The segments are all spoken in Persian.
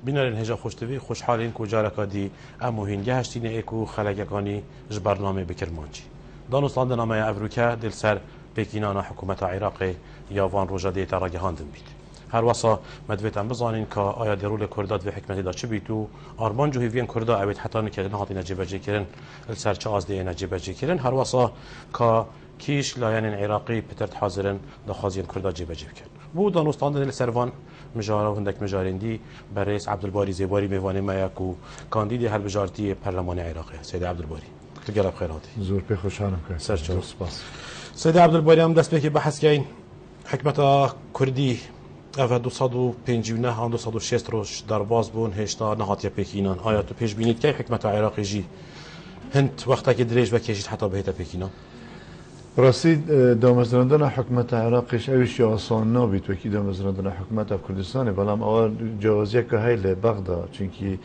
بینارین هجا خوشتوی خوشحالین کو جارکادی امو هینگه هشتینه اکو خلقیکانی جبرنامه بکرمانچی دانوستان دنامه افریقا دل سر پکینانا حکومت عراق یا وان روژا دیتا را گهاندن بید هر واسا مدویتم بزانین که آیا درول کردات و حکمتی دا چه بیتو آرمان جو هیوین کردا اوید حتی نکردن هاتی نجیب جی کرن سر چه آزده نجیب جی کرن هر واسا که کیش لایان عراقی پترت حاضرن دخوازین کردا جیب جی کرن بو دانوستان دل سروان مجاره و هندک مجارندی بر رئیس عبدالباری زیباری میوانه مایکو کاندید هل بجارتی پارلمان عراقی سید عبدالباری تگرب خیراتی زور پی خوشحالم که سرچو سید عبدالباری هم دست بکی بحث کین حکمت کردی اوه 259 هم 260 روش در باز بون هشتا نهاتی پکینان آیا تو پیش بینید که حکمت عراقی جی هند وقتا که دریج بکشید حتی بهتا پکینان راستی دامزراندن حکومت عراقش اویش آسان نبود و کی دامزراندن حکومت کردستانه بلام اول جوازیه که هیل بغداد چونکی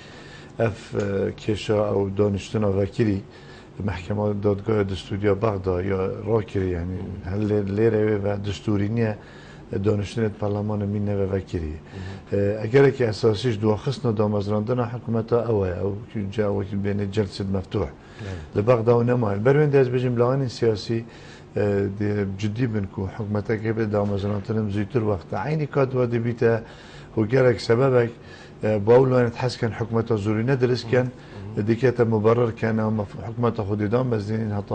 اف کشا او دانشتن وکیلی محکمه دادگاه دستوری بغداد یا راکری یعنی هل لیره و دستوری نیه دانشتن پارلمان مینه و وکیلی اگر که اساسیش دو خصنا دامزراندن حکومت او جا وکیل بین جلسه مفتوح لبغداد و نمایل بروند از بجیم لعان سیاسی جدی بنکو حکومت که به دامزراندن زیتر وقت عینی کات و دبیته و گرک سببک با اولوان تحس کن حکومت زوری ندرس کن دیکت مبرر کن اما حکومت خودی دام بزنین حتی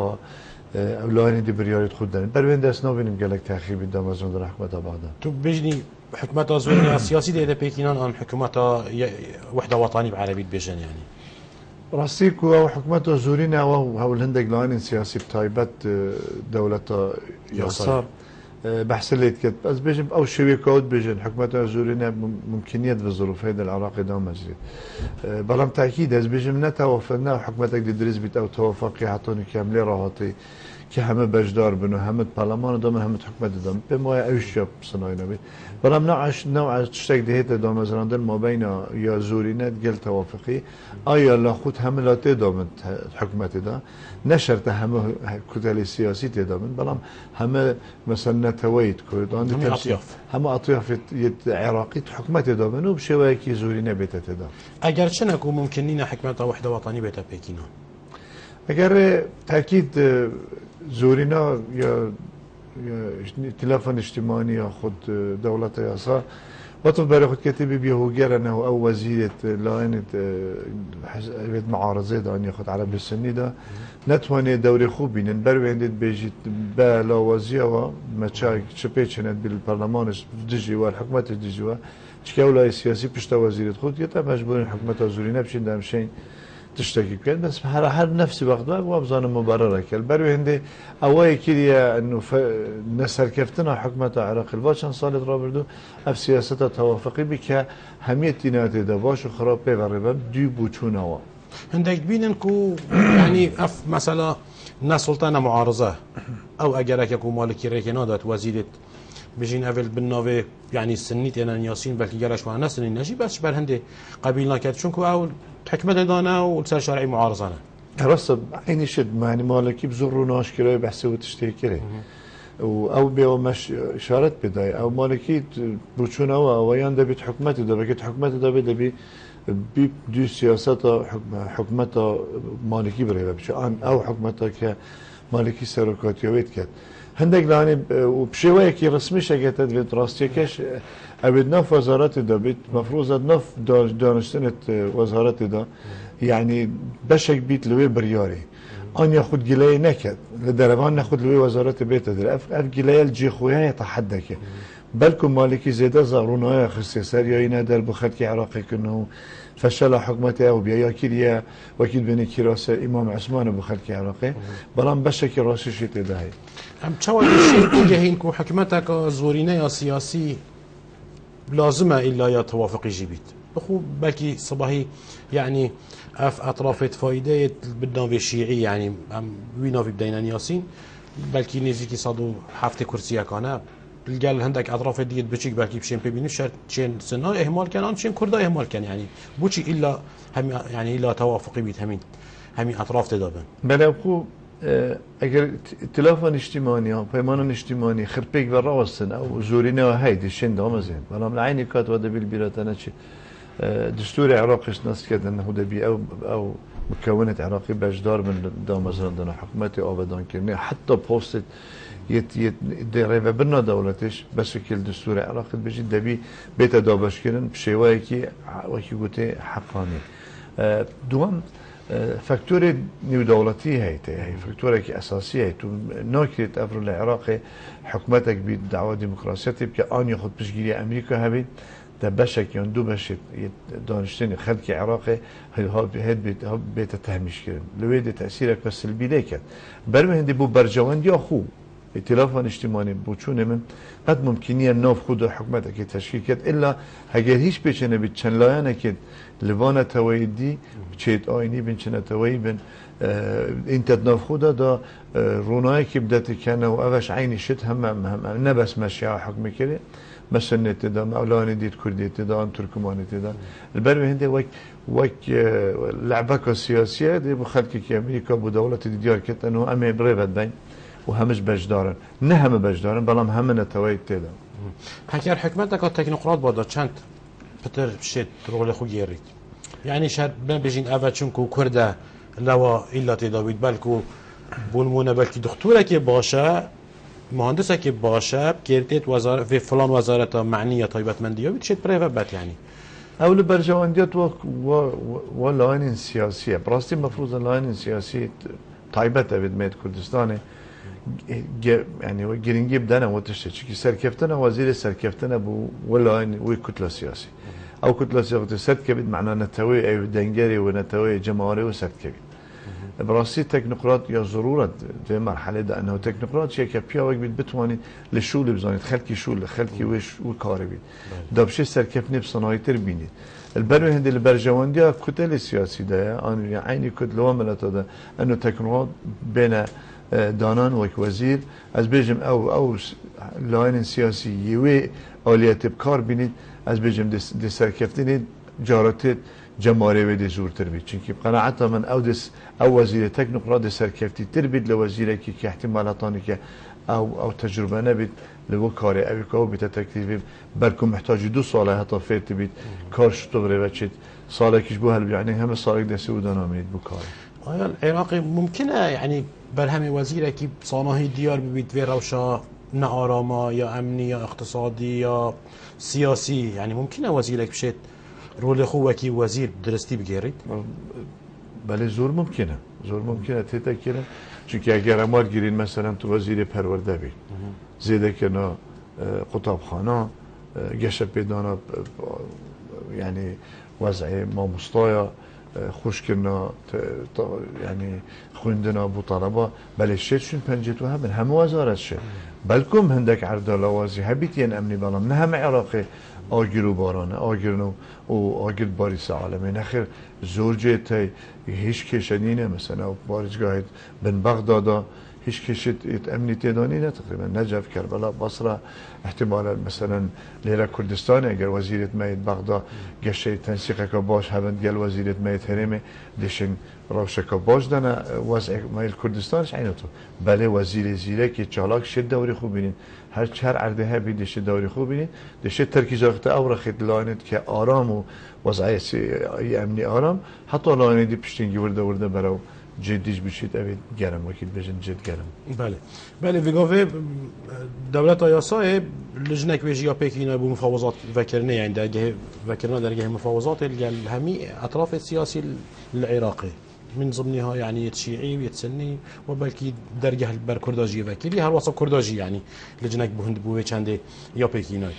اولوانی دی بریاریت خود دارن بروند از نبینیم گلک تأخیب دامزراندن حکومت بغداد تو بجنی حکومت زوری سیاسی دیده پیکینان آن حکومت وحده وطنی بعربی بجن یعنی راستی که او حکومت زوری نه او هول هندک لعان سیاسی بتایبت دولت یاسر بحث لیت کد از بجیم او شوی کود بجن حکومت زوری نه ممکنیت و ظروف هید العراق دام مجرد بلام تأکید از بجیم نه توافق نه حکومت اگه درس بیت او توافقی حتی کاملی راحتی که همه بجدار بنو همه پارلمان دام همه حکومت دام به ما اوش صنایع نبی بلام نوع تشتک دهیت دام زراندن ما بین یا زوری نه گل توافقی آیا لا خود همه لاته دام حکومت دا نشرت همه کتل سیاسی تدامن بلام همه مثلا نتوید کردان همه اطیاف عراقی حکومت دامن و بشوی کی زوری نه بیت تدام اگر چه نکو ممکنین حکومت وحده وطنی بیت پکینان اگر تاکید زورینا یا تلفن اجتماعی یا خود دولت یاسا وطب برای خود کتبی بیهوگرنه او وزیرت لاینت معارضه دانی خود عرب السنی دا نتوانه دوری خوب بینن برویندت بیجید با لاوازیه و مچای چپیچند بالپرلمان دجی و الحکومت دجی و چکه اولای سیاسی پشت وزیرت خود یه تا مجبور حکومت زورینه بشین دامشین تشتكي كان بس هر نفس وقت وابظان مبرره كل بروي هندي اواي كيريا انه نسر كفتنا حكومه العراق الباشن صالت رابردو اف سياسه توافقي بك هميتنا تدواش وخراب بغربا دي بوچونوا هندك بينن كو يعني اف مثلا ناس سلطانه معارضه او اجرك يكون مالكي ريكنا دات وزيره بجين اول بالنوفي يعني سنيت انا ياسين بلكي جرش وانا سنين نجي بس بر هندي قبيلنا كات شنكو او حكمة دانا والسر شرعي معارضانا رصب عيني شد معني مالكي بزرو ناش كراي بحسي وتشتكي او بيو مش اشارت بداي او مالكي بوچون او ويان دبيت حكمتي دبيت حكمتي دبي دو سياسات حكمته مالكي بري بش ان او حكمته كمالكي سركاتيويت كات هندك لاني وبشويه كي رسمي شقت في راستيكش ابد نف وزارات دبيت مفروض نف دانشتنت وزارات دا يعني بشك بيت لوي برياري ان ياخذ جلاي نكد لدربان ناخذ لوي وزارات بيت اف جلاي الجي خويا يتحدك بلكم مالكي زيدا زارونا يا خسيسر يا ينادر بخلك عراقي كنه فشل حكمته او بيا كيريا وكيل بني كيراس امام عثمان بخلك عراقي بلان بشك راسش تداهي ام چاوي شي جهين كو حكمتك زورينه يا سياسي لازمه الا يا توافق جيبيت بخو بلكي صباحي يعني اف اطراف فايده بدنا في شيعي يعني وينا في بدينا ياسين بلكي نزيكي صادو حفته كرسيه كانه الجال هندك اطراف ديت بچيك بلكي بشين ببيني شرط شين سنا اهمال كان شين كردا اهمال كان يعني بوشي الا هم يعني الا توافقي بيت همين اطراف تدابن بلا بخو اگر تلفن اجتماعي او پیمان اجتماعي خربيك براوسن او زورينا هيدي شين دومزين بلا من عيني كات ودا بالبيراتنا شي دستور عراقش نص کرد انه دبي او مكونة عراقي بجدار من دامزراندن حكومتي آبادان كرني حتى بوستت يت دريفة بنا دولتش بس كل دستور عراقي بيجي دبي بيت دابش كرن بشيوائي كي وكي قلت حقاني دوام فاكتور نيو دولتي هي فاكتور كي اساسيه هي ناكرت افرو العراقي حكومتك بدعوه ديمقراطيه بك ان ياخذ بشجيري امريكا هبي دبشك يعني دو بش دانشتني خلق عراقي هاد بيت تهميش كرن لويد تاثيرك بس السلبي كان برمه هندي بو برجوان يا خو ائتلافا اجتماعي بوچون من قد ممكنيه ناف خود حکومت که تشکیل کرد الا اگر هیچ بچنه به چند لایانه که لوانه تویدی چیت آینی بین چنه توی بین انت ناف خود دا رونایی که بدت کنه و اوش عینی شد هم نبس مشیعه حکم کرده مثلا تدا مولاني ديت كردي تدا تركماني تدا البرمه هندي وك لعبه سياسيه دي بخلك كي امريكا بدوله ديار كت انه امي بريفت بين وهمش بجدارن نه همه بجدارن بلام همه نتوید تیدا حکر حکمتك تکنوقراط بادا چند پتر شد رول خو گیرید یعنی شاید بجین اول چونکو کرده لوا ایلا تیدا بید بلکو بولمونه بلکی دکتوره که باشه مهندسه که باشه گیرتید وزارت في فلان وزارت معنیه طایبت مندیه بید شد پریفت بد یعنی اول برجواندیت و لاین سیاسیه براستی مفروض لاین سیاسی طایبت بید مید کردستانه يعني وجرينجي بدنا وتشتكي سركفتنا وزير سركفتنا ولا وكتله سياسي او كتله سياسيه سركبت معناه نتوي اي دنجري ونتوي جماهيري وسركبت براسي تكنوقراط يا ضروره في مرحله ده انه تكنوقراط شيء كبيا وقت بتواني للشغل بزاني خلكي شغل خلكي وش وكاري بيت دابشي سركفني بصناعي تربيني البرو هندي البرجوانديه كتله سياسي ده انا عيني كتله وملته ده انه تكنوقراط بين دانان وك وزير از بيجم او لاين سياسي يوي اوليات بكار بينيد از بيجم دي سركفتني جارتت جمهوري ودي زورتر بي چونكي قناعتها من او وزير تكنوقراط دي سركفتي تربيد لوزير كي احتمالاتاني كي او تجربه نبيت لو كاري او كو بيت تكليف بركم محتاج 2 سال حتى فيت بيت كار شتغري وچت سالكش بو هل يعني هم سالك دسي وداناميد بو كاري آیا العراقی ممکنه یعنی بر همه وزیره که صانعی دیار ببید و روشا نه آراما یا امنی یا اقتصادی یا سیاسی یعنی ممکنه وزیره که بشید رول خوبه که وزیر درستی بگیرید؟ بله زور ممکنه تیتا کنه چون که اگر امار گیرین مثلا تو وزیر پرورده بید زیده کنه قطابخانه گشت پیدانا یعنی وضع ما مستایا خوش کردن یعنی خوندنا بو طلبه بله شد شون پنجتو همه وزارت شد بلکم هندک عرض لوازی هبیت ین امنی بالام نه همه عراقی آگیر و بارانه آگیرنو و آگیر باریس عالمه نخیر زور جیت هیچ کشنینه مثلا بارجگاه بن بغدادا هیچ کشت امنی تدانی نه تقریبا نجف کربلا بصره احتمالا مثلا لیلا کردستان اگر وزیرت میت بغداد گشه تنسیق که باش هبند گل وزیرت میت هرمه دشن روشه که باش دنه وضع میل کردستانش عینه تو بله وزیر زیره که چالاک شد دوری خوب بینین هر عرضه ها بی دشه دوری خوب بینین دشه ترکیز وقت اورخت لاینت که آرام و وضع امنی آرام حتی لاینت دی پشتینگی ورده برو جدیش بشید اوید گرم وکیل بجن جد گرم بله ویگاوه دولت آیاسای لجنک ویجیا پیکینا بو مفاوضات وکرنه یعنی درگه وکرنا درگه مفاوضات الهمی اطراف السياسي العراقي من ضمنها يعني الشيعي ويتسني وبلكي درجه البركرداجي وكيلي هر وسط كرداجي يعني لجنك بهند بو چنده یا پیکینای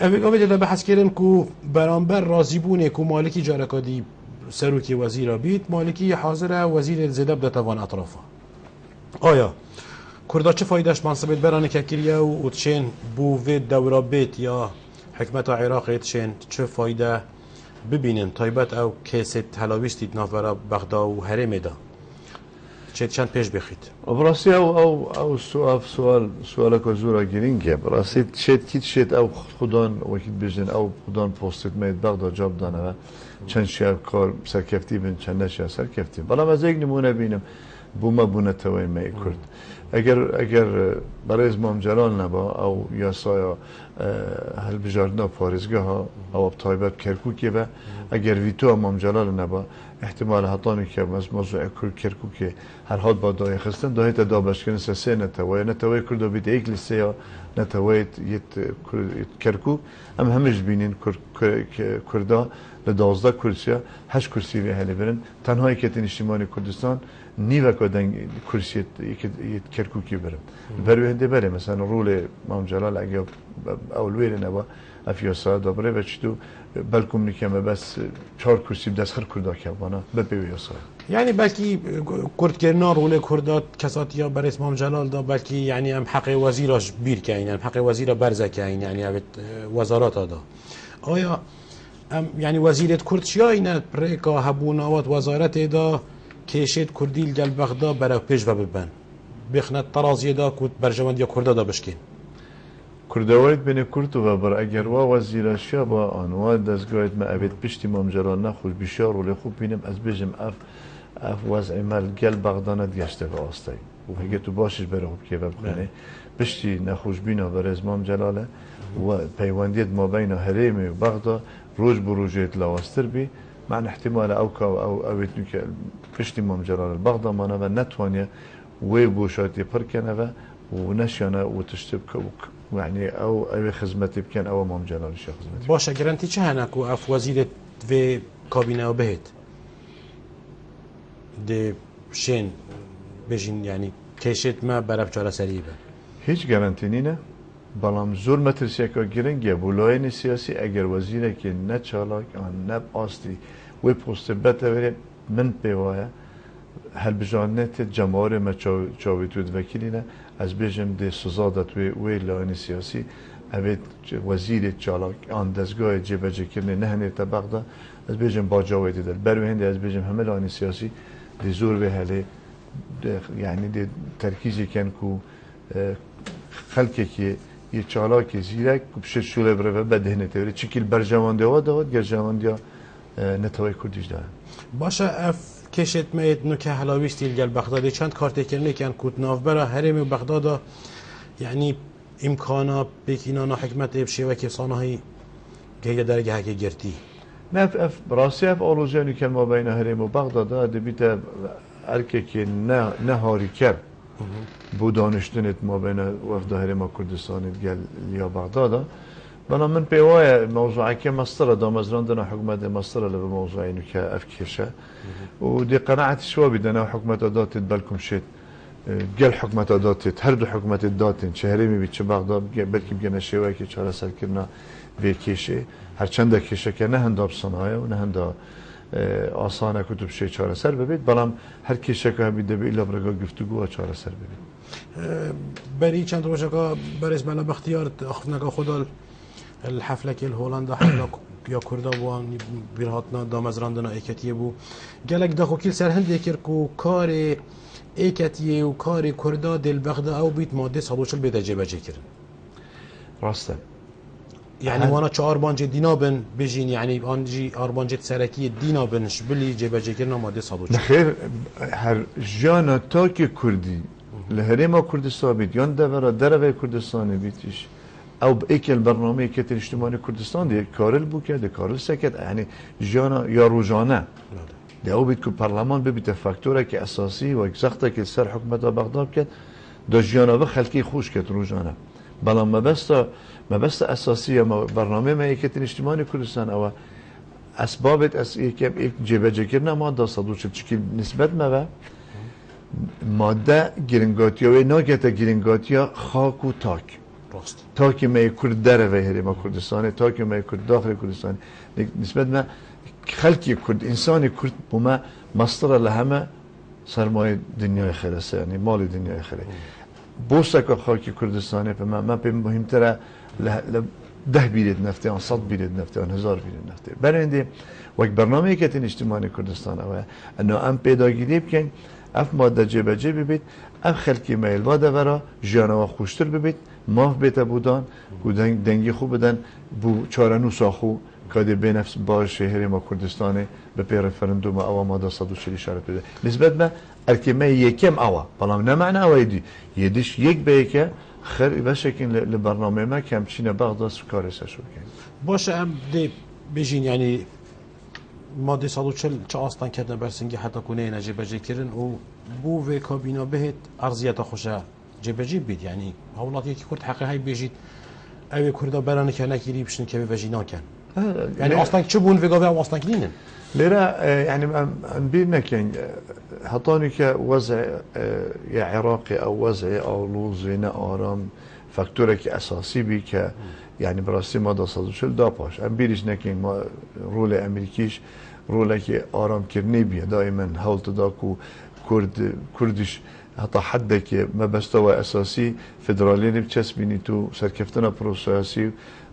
ویگاوه ده بحث کردن کو برانبر راضی بونه کو مالکی جارکادی سروکی وزیر بیت مالکی حاضر وزیر زیده بده توان اطرافه آیا کردا چه فایدهش منصبت برانه ککریه و تشین بو و دورا بیت یا حکمت عراق تشین چه فایده ببینن طایبت او کیست هلاویستید نافورا بغدا و هرمه دا چند پیش بخید براسي او سؤال كزورا جرينجا براسي شت او خدان وكيد بيجن او خدان بوستت ميت بغداد جاب دانا چند شهر کار سرکفتی بین چند نشه سرکفتی بالا از یک نمونه بینم بوما بونه توی می کرد اگر برای امام جلال نبا او یاسایا هل بجاردنا پارزگاه ها او بطایبت کرکوکی و اگر ویتو امام جلال نبا احتمال هطانی که از موضوع کرکوکی هر حال با دای خستن دایت دا بشکن سه نتوای کردو بیت ایک لیسه یا نتوایت یت کرکوک همش بینین کردا لدازده کرسی 8 کرسی به هلی برن تنها یکتین اجتماعی کردستان نیو کدن کرسی یک کرکوکی برم بروی هنده بره مثلا رول امام جلال اگه اولویه نبا افیاسا دابره و چطور بلکم نکمه بس 4 کرسی بدست هر کردا که بانا بپیوی یاسا یعنی بلکی کردکرنا رول کردات کساتیا برای امام جلال دا بلکی یعنی هم حق وزیرش بیر که این حق وزیر برزه که این یعنی وزارات دا آیا یعنی وزیرت کرد چیا اینه پریکا هبوناوات وزارت دا کشید کردیل گل بغدا برای پیش و ببن بخنت ترازی دا کود برجمند یا کرده دا بشکین کردوایت بین کرد و بر اگر وا وزیرش یا با آنها دستگاهت ما ابد پشتی امام جلال نخوش بشار ولی خوب بینم از بجم اف وضع مال گل بغدان گشته به آستی و اگه تو باشش بره خوب که بخونه پشتی نخوش بینا بر امام جلاله و پیوندیت ما بین حریم و بغداد روز بروجت لاواستر بی مع احتمال او اویتنو که پشتی امام جلال بغداد مانه و نتوانیه وی بوشاتی پر کنه و نشانه و تشتب يعني او خدمتي بكان او امام جلال الشيخ خدمتي باشا جرانتي چه هناكو اف وزيرة في كابينه وبهت دي شين بجين يعني كيشت ما برف جارة سريبة هیچ گارانتی نینه بلام زور مترسیه که گرنگه بولاین سیاسی اگر وزیره که نه چالاک آن نه آستی و پست بتوره من پیواه هل بجانت جماعه ما چاویتود وکیلینه از بیشم ده سزادت و لاین سیاسی اوید وزیر چالاک آن دستگاه جبهه کردن نه هنر تبغدا از بیشم با جاوید دل برای هنده از بیشم همه لاین سیاسی ده زور به حاله یعنی ده ترکیزی کن کو خلقی که یه چالاکی زیرک بشه شوله بره و بدهنه توری چیکیل برجامانده ها داد گرجامانده نتوای کردیش داره باشه اف کشت میت نو که حلاویستی گل بغدادی چند کارت کنه کن کود نافبرا حرم بغداد یعنی امکانا بکینانا حکمت بشه و کسانهایی که درگه هکی گرتی نه اف براسي اف اولوجاني كان ما بين هرم وبغداد دبيت اركي که نه هاری کر بودانشتنت ما بين وفد هرم كردستان قال يا بغداد بنا من بيوايا موضوع که مصر دامزراندنا حكومه مصر اللي بموضوع انه كافكيشه ودي قناعه شو بدنا حكومه داتت بالكم شيت قال حكومه داتت هر دو حكومه داتن شهري بيتش بغداد بلكي بينا شويه که چاره سر كرنا بكيشه هرچند کشه که نه هنده بصنایه و نه هنده آسانه کتب شی چاره سر ببید بلام هر کشه که بیده به ایلا برگاه گفتگو و چاره سر ببید بری چند روزه که برس بلا بختیار اخفنگا خدا الحفله که الهولندا حفله یا کرده بوان بیرهاتنا دامزراندنا ایکتیه بو گلک داخو کل سرهنده کرد که کار ایکتیه و کار کرده دل بغده او بیت ماده صدوشل بیده جبه جه کرن راسته يعني وانا چه آربانجه دینا بن بجین یعنی آنجی آربانجه سرکی دینا بنش بلی جبه جکرنا ماده صدوچه نخیر هر جانا تا که کردی لهرما کردستان بید یان دورا دروه کردستان بیتیش او ایکل برنامه که اجتماعی کردستان دی کارل بو کرده کارل سکت یعنی جانا یا روزانه دی او بید که پارلمان ببید فاکتوره که اساسی و اگزاخته که سر حکومت بغداد کرد دا جانا و خلقی خوش کرد روزانه بلا ما بس اساسيه برنامه ما يكتن اجتماعي كردستان او اسباب یک جبهه جكرنا ماده صدوش تشكيل نسبه ما ماده گرنگاتیا و ناگتا گرنگاتیا خاک و تاک راست تاک ما کرد در و هرم کردستان تاک ما کرد داخل کردستان نسبت ما خلقی کرد انسان کرد بما مصدر لهمه سرمایه دنیای خلاصه یعنی مال دنیای خلاصه بوسك خاکی کردستانه به من به مهمتره ده بیرد نفته آن 100 بیرد نفته آن 1000 بیرد نفته برنده وقت برنامه که تن اجتماعی کردستان اوه انه ام پیداگیری بکن اف ماده جبه جبه بید اف خلقی میل واده ورا جانوا خوشتر ببید ماف بیتا بودان و دنگی خوب بدن بو چارنو ساخو کادی به نفس با شهر ما کردستانه به پی رفرندوم او ماده 140 شرط بده نسبت به الكلمة يكم أوا بلام نمعنى أوا يدش يك بيك خير بشكل لبرنامج ما كم شينا بغداد سكارس شو كان باش ام دي بيجين يعني ماده صادو چه آستان کردن برسنگی حتی کنه اینا جبجه کردن و بو و کابینا بهت ارزیت خوشه جبجه بید يعني هولات یکی کرد حقی های بيجید اوی کرده برانه که نکیری بشن که بجینا کن يعني آستان چه بون وگاوه او آستان کلینن لرا يعني بينا كان هطاني كوزع يا عراقي او وزعي او لوزينا ارام فاكتورك اساسي بك يعني براسي ما دا صدوشل دا باش ام بيرش نكين ما رول امريكيش رولك ارام كرني بيا دائما هولت داكو كردش حتى حدك ما بستوى اساسي فدرالي بتشسبيني تو سركفتنا بروسياسي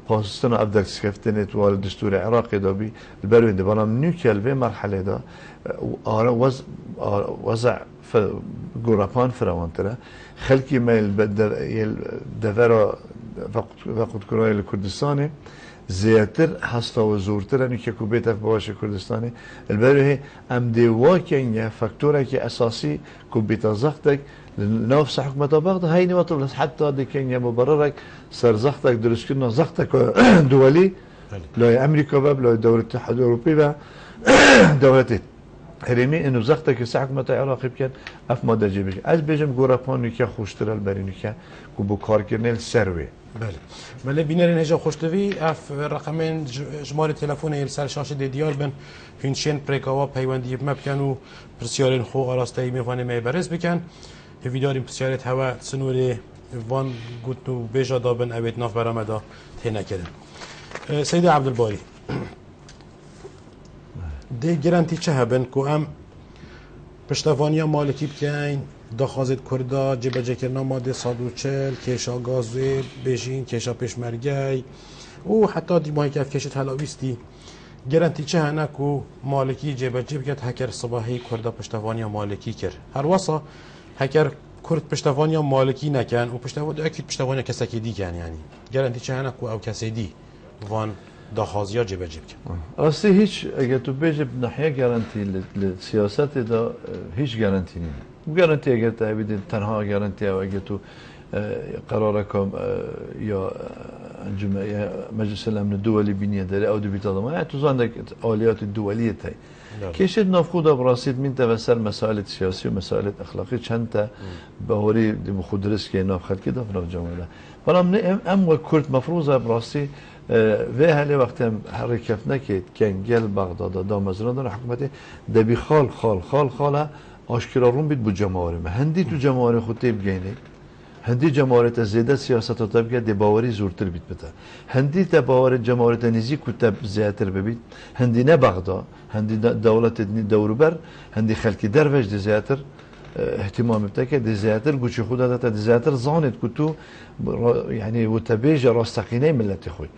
پاسستان افدک سکفتنه تو وال دستور عراقی دابی البرونده برام نیکل به مرحله دا وضع گورپان فراوانتره خلکی میل دورا وقت کرای کردستانه زیاتر هستا و زورتر انو که کوبیت اف باش کردستانه البروه ام دیوا که فاکتوره که اساسی کوبیت زختک نفس حكومة بغداد هاي نواتل حتى دي كينيا مبررك صار زختك درس كنا زختك دولي لا أمريكا باب لا دولة الاتحاد الأوروبي باب دولة هرمي إنه زختك حكومة العراق كان أف ما دجي بيجي از بيجم جورابان كي خوشتر البرينو كي كوبو كار كرنيل سروي بله بینرین هجا خوشتوی اف رقمین جمار تلفن ایل سر شاشه دیال بن هنشین پریکاوا پیوندی مبکن و پرسیارین خو آراسته میوانه میبرز بکن هیویداریم پرسیارت هوا سنوری وان گوتنو بیجا دابن اوید ناف برامدا تینه کردن سید عبدالباری دی گرانتی چه هبن که ام پشتوانیا مالکی بکن داخازت کردا جبجه کرنا ماده 140 کشا گازوی بیجین کشا پیشمرگی و حتی دیمایی که افکشت هلاویستی گرانتی چه هنکو مالکی جبجه بکت هکر صباحی کردا پشتوانیا مالکی کرد هر واسه هکر کرد پشتوانیا مالکی نکن و پشتوانیا اکید پشتوانیا کسکی دی کن یعنی گرانتی چه هنکو او کسی دی وان داخازیا جبجه بکن راستی هیچ اگه تو بیجه ناحیه گرانتی لسیاست دا هیچ گرانتی نیست گارانتی اگر تعبید تنها گارانتی او اگر تو قراركم یا انجمن مجلس الامن الدولي بنيه داره او دو بيتضمن يعني تو عندك اليات الدوليه تاعي كيش نافخوده براسيد من تفسر مسائل سياسيه ومسائل اخلاقيه چنتا بهوري مخدرس كي ناف خلق كده في الجمله فلام ام كرد مفروضه براسي و هلی وقتی هم حرکت نکرد که گل بغداد دامزران حکومتی دبی خال آشکارون بید بو جماعه ما هندی تو جماعه خود تیب گینه هندی جماعه تا زیاده سیاست تاب که دباوری زورتر بید بده هندی تباور جماعه نزی کتاب زیادتر ببید هندی نه بغداد هندی دولت دوروبر هندی خلکی درویش زیادتر اهتمام بده که زیادتر گوچه خود داده زیادتر زانت کتو یعنی و تبیج راستقینه ملت خوی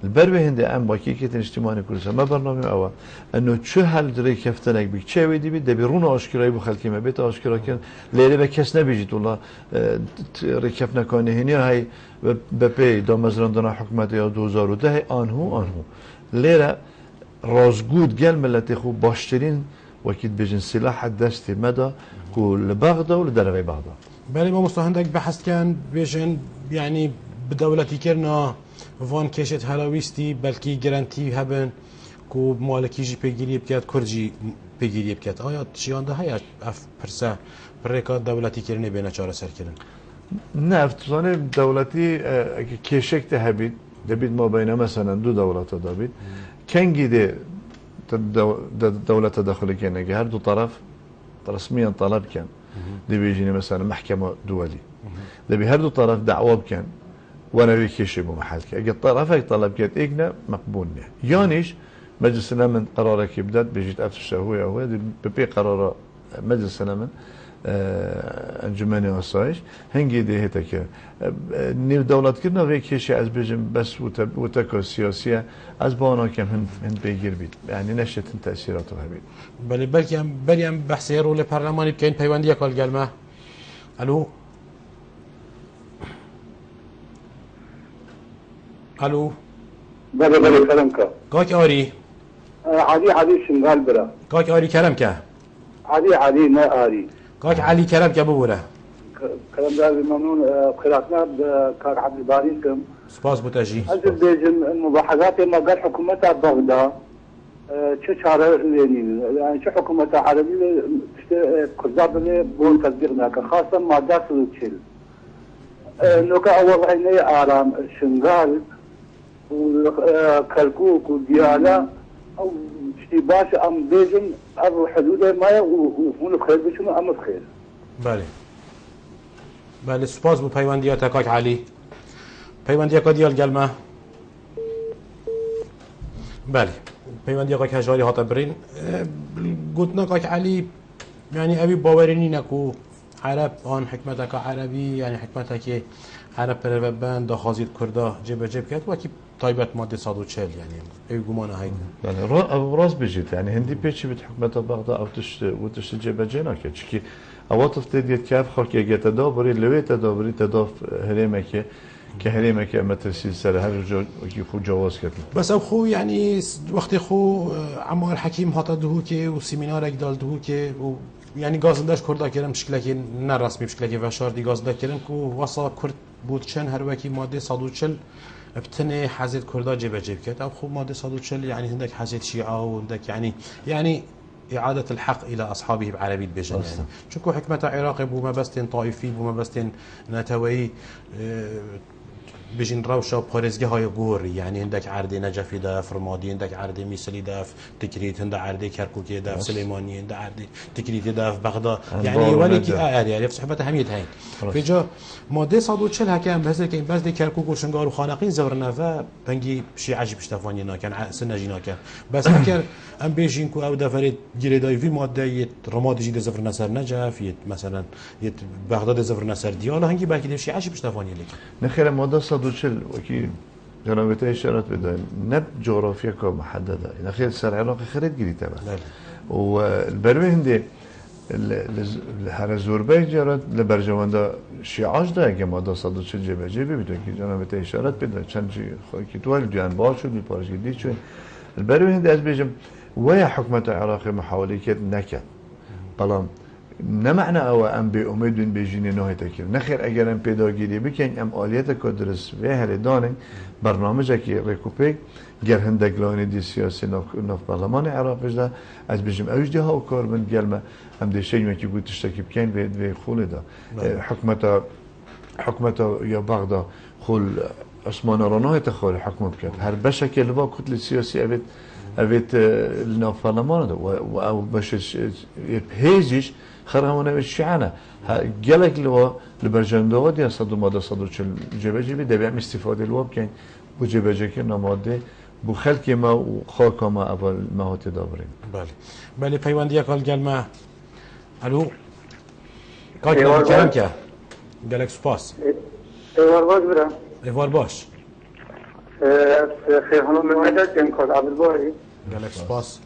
البروه هندي ام باكي كيتن اجتماعي كل ما برنامج اول انه شو هل دري كفتنك بك شي ويدي بده بيرون اشكراي بخلكي ما بيت اشكرا كان ليله بكس نبيجيت والله ركبنا كان هنا هي ببي دامزران دنا حكومت يا 2010 انهو ليله رازگود قال ملت خو باشترين وكيد بجن سلاح الدست مدى كل بغداد ولدربي بغداد بله ما مستهندك بحث كان بجن يعني بدولتي كرنا وان کشت هلاویستی بلکی گرانتی هبن کو مالکی جی پیگیری بکرد کرجی پیگیری بکرد آیا چیانده های اف پرسه پرکا دولتی کرنه بینه چاره سر کردن نه افتزانه دولتی کشک ده هبید دبید ما بینه مثلا دو دولت دابید کنگی ده دولت داخلی کنه هر دو طرف رسميا طلب كان دي بيجيني مثلا محكمة دولي دبي هر دو طرف دعوة كان وانا بيكيش بمحلك اجي طرفك طلب كانت اجنا مقبولنا يانيش مجلس الامن قرارك يبدا بيجي تفتش هو ببي قرار مجلس الامن انجمني وصايش هنجي دي هتك نيو دولت كنا بيكيش از بيجم بس وتكو سياسيه از بانا كم هن بيجير بيت يعني نشت تاثيراته هبيت بلي ام بحث رو لبرلمان بكاين بيوانديه قال قال الو الو بله كلامك كاك آري عادي شنغال برا كاك آري كلامك عادي ما آري كاك علي كرب كبوره كلام ده ممنون قراءتنا بكار عبد الباريكم سپاس بوتاجي أجل بيجن المباحثات ما قال حكومتها بغداد شو شارع لينين يعني شو حكومتها عربية كذاب اللي بون تصديقنا خاصة ما داس وتشيل نوكا أول عيني آرام شنغال وكركوك وديالا أو اشتباش أم بيجن أبو حدود ما وهون بخير بشنو أم بخير. بله سپاس بو پیوندیات کاک علی پیوندیات دیال گلمه بله پیوندیات کاک هجاری هات برین گوتنا کاک علی يعني أبي باوريني نكو عرب آن حكمتك عربي يعني حكمتك عرب پربن داخازید کردا جب جب کرد و کی تایبت ماده 140 يعني أي جمانة هاي يعني راس بجيت يعني هندي بيتشي بتحكمتها بغداد أو تشت جب جينا كي أواطف تديت كيف خلق يجي تدابري لوي تدابري تداف هريمك كهريمك مترسي سر هر جو كي خو جواز كتل بس أو خو يعني وقت خو عمار حكيم هاتا دهوكي وسيمينارك دال دهوكي يعني گازندش کرد کردن مشکلی که نه رسمی مشکلی که وشاردی گازنده کردن که واسه کرد بود چن هر وکی ماده 140 ابتنه حزت کردا جب جب کرد. أو خو ماده 140 يعني هندك حزت شيعة وهندك يعني إعادة الحق إلى أصحابه بعربي بجن يعني شكو حكمة عراق بو ما بستين طائفي بو ما بستين نتوي بجن روشة بارزجة هاي جوري يعني عندك عرض نجفي داف رمادي عندك عرض ميسلي داف تكريت عندك عرض كركوكي داف سليماني عندك عرض تكريت داف بغداد يعني ولك يعني في صحبة هميت هين في جا ماده 140 هكذا بس كين بس دي كركوك وشنغار وخانقين زورنا و بنجي شيء عجيب اشتفانينا كان سنجينا كان بس هكذا ام بيجينكو او دفرت جريداي في ماده رمادي جديد زفرنا سر نجف مثلا يت بغداد زفرنا سر ديالا هنجي باقي شيء عجيب اشتفاني لك نخير ماده 140 وكي جنابته اشارات بداين نب جغرافيا كمحدده نخير سر العراق خريط جديد تبع والبروي هندي هر زوربه جرات لبرجواندا شیعاج ده که ماده 140 جبه جبه بیدون که جنابته اشارات بداين چند چی که توال دیان باز شد میپارش گدید شد البروي هندي از بیجم ويا حكمة العراق محاولة كده نكت بلام نمعنى أو أم بأمد بين بيجيني نهاية تكير نخير أجر أم بيداغيري بكين أم آليات كدرس ويا هالدانين برنامج كي ريكوبيك جر هندك لاني دي سياسي نف برلمان العراق ده از بيجم أوجدها وكار من جلمة أم دي شيء ما كيقول تشتكي بكين في خول ده حكمة يا بغداد خول عثمان راناه تخول حكمه بكين هر بشكل لوا كتلة سياسي أبيت النافلمان ده و باش هيجيش خرجنا بالشعانة جالك لوا لبرجندوات يا صدو ماده 140 جبهه ده بيعمل استفاده الواب كان بو جبهه كنا ماده بو خلق ما وخاك ما اول ما هو تدابرين بله پیوندی قال گلما الو کاک کلام که گلک سپاس ایوار باش برم ایوار باش خير هنو من وحدة كان كود عبد الباري قالك سباس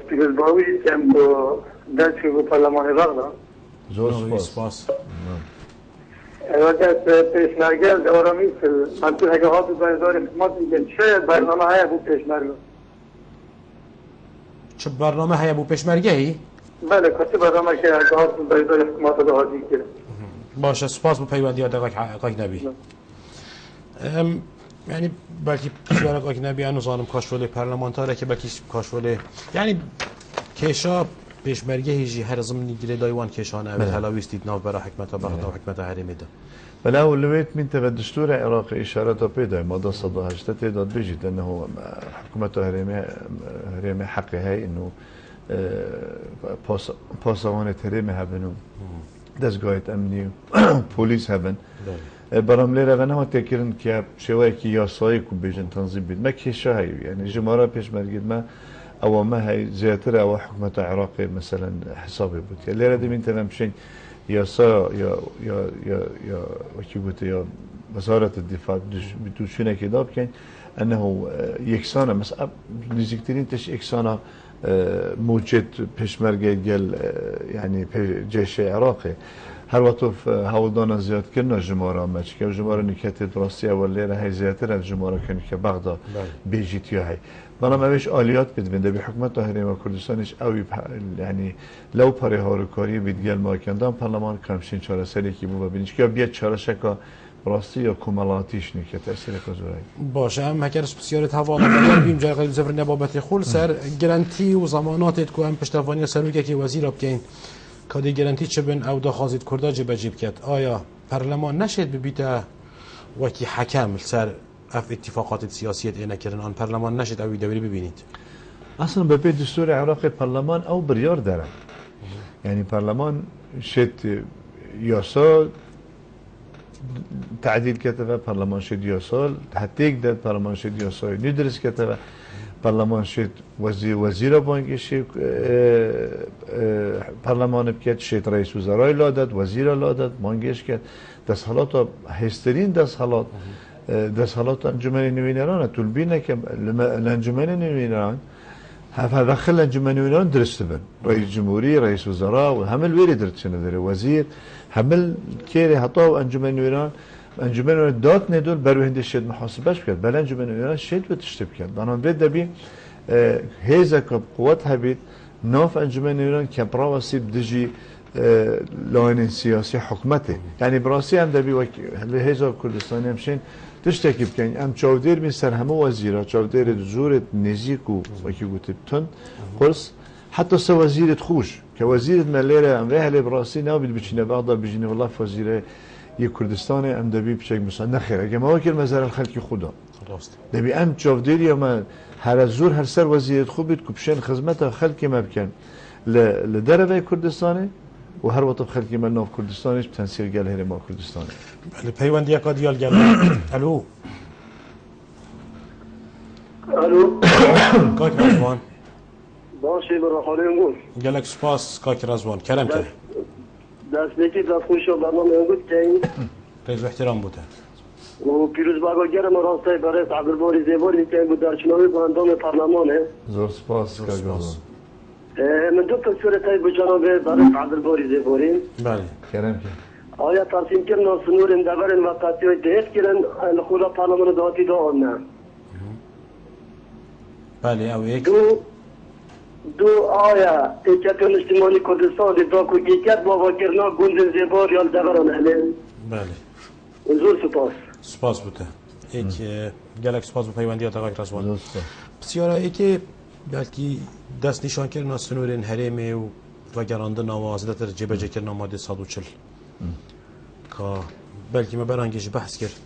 في الباوي كان دو دال في برلمان بغداد زور سباس وقت پیشنهاد دورمی في منطقه هجوات بازار حکومت میگن چه برنامه های ابو پیشمرگه چه برنامه های ابو پیشمرگه بله کسی برنامه که هجوات بازار حکومت رو هادی کرد باشه سپاس بو پیوندی دقیق نبی يعني بلكي شوارق أجنبي أنا ظالم كاشفولي برلمانتاره که بلكي كاشفولي يعني كيشا بيشمرگه هيجي هر ضمن جري دايوان كيشان أو هلاويستيد ناف برا حكمته بغداد وحكمته هرمي ده بلا ولويت من تبع الدستور العراقي إشارة بيدا ماده 118 تداد بيجي أنه حكمته هرمي حق هاي إنه پاسوان هرمي هبنو دستگاه امنی پلیس هبن برام لیره و نه تکرن که شوی که یاسایی کو بیشتر تنظیم بید مکیشه هایی یعنی جمهورا پیش مرگید ما او ما هی زیاتر او حکومت عراقی مثلا حسابی بود یا لیره دمین تنمشین یاسا یا وکی بود یا وزارت الدفاع بدوشونه که داب کن انه یکسانه مثلا نزدیکترین تش یکسانه موجود پیشمرگه گل يعني جيش عراقي هر وقت هولدان زیاد کردن جمهورا مچ که جمهورا نکته درستی اولی را هزیاتر از جمهورا کنی که بغداد بیجیتی های بنا ماش آلیات بدبنده به حکومت هرم کردستانش اوی یعنی لو پاره هاروکاری بیدگل ما کندم پارلمان کمشین چهار سالی کی بود ببینید که بیاد چهار شکا راستی یا کمالاتیش نیست که تأثیر کجایی باشه هم هکر بسیار توانایی بیم جای قلیل زفر نبابت خول سر گرانتی و زمانات کو هم پشتوانی سروکه که وزیر ابکین کادی گرانتی چه بن او داخازید کرده جب جیب کرد آیا پارلمان نشد ببیته وکی حکم سر اف اتفاقات سیاسیت اینا کردن آن پارلمان نشد اوی دوری ببینید اصلا به دستور عراق پارلمان او بریار داره یعنی پارلمان شد یاسا تعديل كتبه برلمان شد ياسال حتى يقدر برلمان شد ياسال ندرس كتبه برلمان شد وزير بانك شد برلمان بكت شد رئيس وزراء لادت وزير لادت بانكش كت دست حالات هسترين دست حالات انجمن نوینران طلبینه که انجمن نوینران هفه داخل انجمن نوینران درست بن رئیس جمهوری رئیس وزراء و همه الویری درست نداره وزیر همه کیری حتی انجمن نوینران انجمن نوینران داد ندول برای هندش شد محاسبش کرد بل انجمن نوینران شد و تشتب کرد بنام بید دبی هیزا که قوت هبید ناف انجمن نوینران که براوسی بدجی لاین سیاسی حکمته یعنی براسی هم دبی و هیزا کردستانی همشین تشتكي بكين ام چاودير من سر همه وزيره چاودير زورت نزيكو وكي قلت بتن قرص حتى سو وزيره خوش كوزيره مليره ام رهله براسي نابد بچينه بغداد بجينه والله وزيره كردستان ام دبي بشك مثلا نخير اگه ما وكيل مزار الخلق خدا دبي ام چاودير يا ما هر زور هر سر وزيره خوبت كبشن خدمت خلق ما بكن لدربه كردستان و هر وقت خلقی من ناف کردستانش تنسیق گل هر ما کردستان. بله پیوندی اکا دیال گل. الو. الو. کاک رزوان. باشه برای حالی امروز. گلک سپاس کاک رزوان. کلم کرد. دست بکی دست خوش شد برنامه امروز که این. پیز احترام بوده. و پیروز باقا گرم راسته برای عبدالباری زیباری که بود در چناوی با اندام پارلمانه. زور سپاس کاک رزوان. من دو تا صورتای به جناب برای عبدالباری زیباریم. بله. کرم که. آیا ترسیم کردن سنورن دبرن وقتی های دهت کردن لخولا پارلمان داتی دا آن نه. بله او یک. دو آیا ایکتون اجتماعی کردستان دا که ایکت بابا کرنا گندن زیبار یا دبران اهلن. بله. زور سپاس. سپاس بوده. یک گلک سپاس به پیوندی آقای رزوان. بسیار ایک بلکی دست نشان کردن سنورین حرمه و گراندن آوازده در جبهه کردن ماده 140 که بلکی ما برانگیش بحث کرد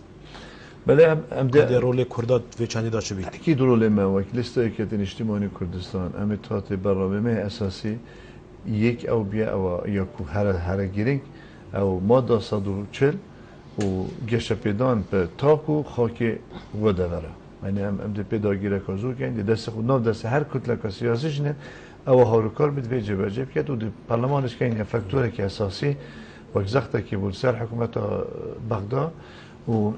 بله ام ده رول کردات و چندی داشته بید اكيد رول ما وقت لسته اكتن اجتماعي كردستان ام تات برنامه اساسي یک او بیا او یا کو هر گیرنگ او ماده 140 و گشپیدان به تاکو خاک و دوره یعنی ام ده پیداگیره کازو کن دست خود ناف دست هر کتله سیاسیش نه او هاروکار بید ویجه بجب کرد و ده پارلمانش که این فاکتوره که اساسی وقت که بود سر حکومت بغداد و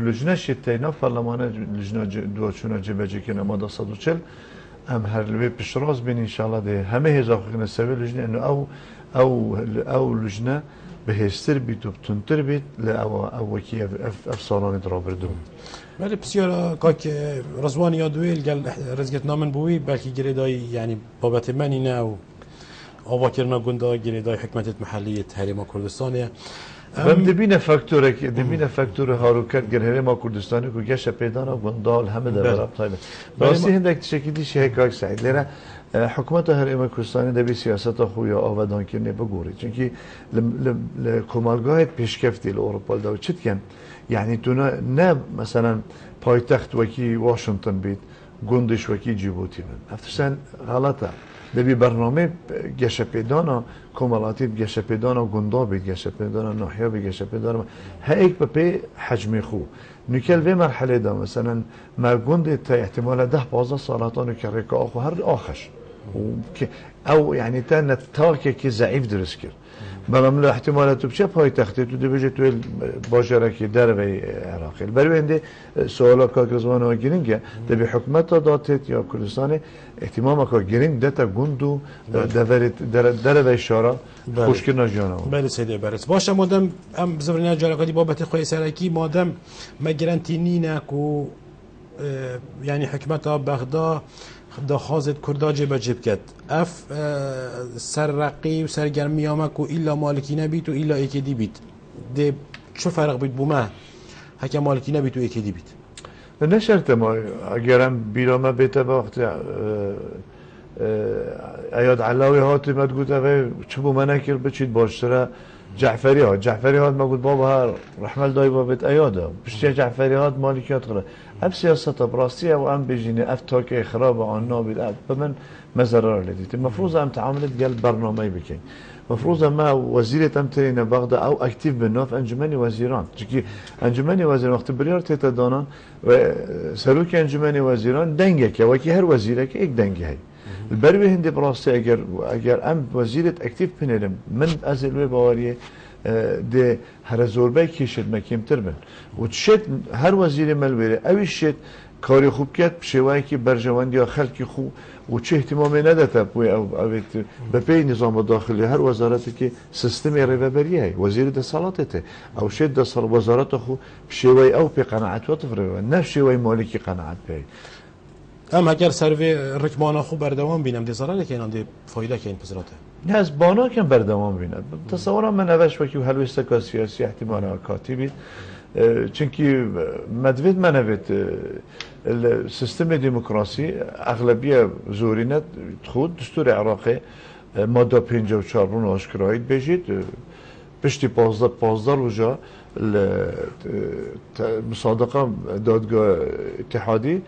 لجنه شتینا پارلمان لجنه دوچونا جبهه که ماده 140 هم هر لوی پیشراز بین ان شاء الله ده همه هزار خدمت سوی لجنه انه او لجنه بهستر بیت و تنتر بیت او وکی افسانان درابردون ولی بسیار کاک رزوان یادویل گل رزگت نامن بوی بلکی گریدای یعنی بابت من اینه و آوا کرنا گنده گریدای حکمت محلی حریم کردستانه بم دبینه فاکتوره که دبینه فاکتور هاروکت گر ما کردستانی کو گش پیدانا گندال همه در رابط طایب راستی هندک تشکیلی شه کاک سعید لره حکومت حریم کردستانی دبی سیاست خویا آودان کنه بگوری چونکی کمالگاه پیشکفتی اروپا دو چت کن یعنی تو نه مثلا پایتخت وکی واشنطن بید گندش وکی جیبوتی بید افترسن غلطه دبی برنامه گشپیدانا کمالاتی گشپیدانا گندا بید گشپیدانا ناحیه بید گشپیدانا هایک به حجم خو نکل به مرحله دا مثلا ما گند تا احتمال 10-15 سالاتان که رکا آخو هر آخش او يعني تانا تاكي كي ضعيف درس كر بلام لا احتمالات بشه پای تخته تو دبیجه تو باجره که در به عراق برای اینده سوالا کاغذوان ها گرینگه دبی حکومت دادت یا کردستان اهتمام که گرینگ دتا گوندو در به اشاره خوشکر نجانه بله سیده برس باشه مادم ام زبرنا جالکاتی بابت خوی سرکی مادم مگرنتینی نکو يعني حكمتها بغداد دخازت كردا جيب جيب كت اف سرقي وسرگرمي امكو الا مالكي نبيت والا ايكدي بيت دي شو فرق بيت بوما هكا مالكي نبيت وايكدي بيت نه شرط ما اگرم بیرامه بیته وقت ایاد علاوی هاتی مد گوته و چه بو منه کر بچید باشتره جعفری ها ما گفت بابا رحمل دای بابت ایاده پشتی جعفری ها مالکیات خلا اب سیاست براستی و ام بجینه اف تاک خراب آن نابید به من مزرار لدید مفروض ام تعاملت قال برنامه بکن مفروض ما وزيرة تمتين بغداد او اكتيف بالنوف انجمني وزيران چونكي انجمني وزيران وقت بريار تيتا دانان و سروك انجمني وزيران دنگك وكي هر وزيرك ايك دنگي هي البروي هندي براسي اگر ام وزيرة اكتيف بنيرم من ازلوي باوريه ده هر زوربه کشید مکیمتر بن و تشت هر وزیر ملویره اویش شد کاری خوب کرد بشوایی که برجواندی یا خلقی خوب و چه اهتمامی نداده بوی او به پی نظام داخلی هر وزارتی که سیستم ریوبریه وزیر اتصالاته او شد وزارت خو بشوایی او پی قناعت و تفرقه نه شوایی مالکی قناعت پی ام اگر سروی رکمان خوب بردوام بینم دی ضرره که اینان دی فایده که این پذیراته نه از بانا کم بردوام بینم تصورم من اوش وکی حلوسته که سیاسی احتمال کاتبی چونکی مدوید منوید السيستم ديمقراطي اغلبيه زورينت خود دستور عراقي ماده 54 رو آشکارید بجید پشتی 15 روزا مصادقه دادگاه اتحادی